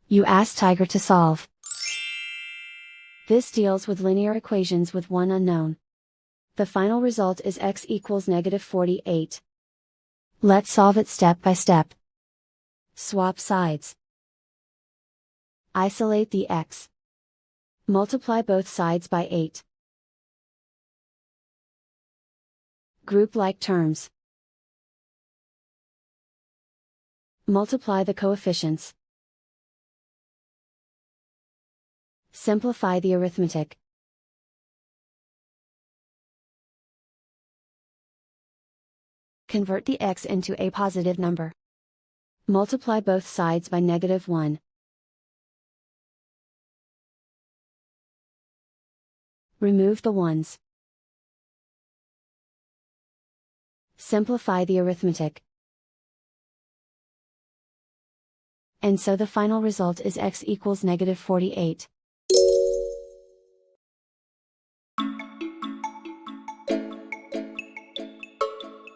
You ask Tiger to solve. This deals with linear equations with one unknown. The final result is x equals -48. Let's solve it step by step. Swap sides. Isolate the x. Multiply both sides by 8. Group like terms. Multiply the coefficients. Simplify the arithmetic. Convert the x into a positive number. Multiply both sides by -1. Remove the ones. Simplify the arithmetic. And so the final result is x equals -48.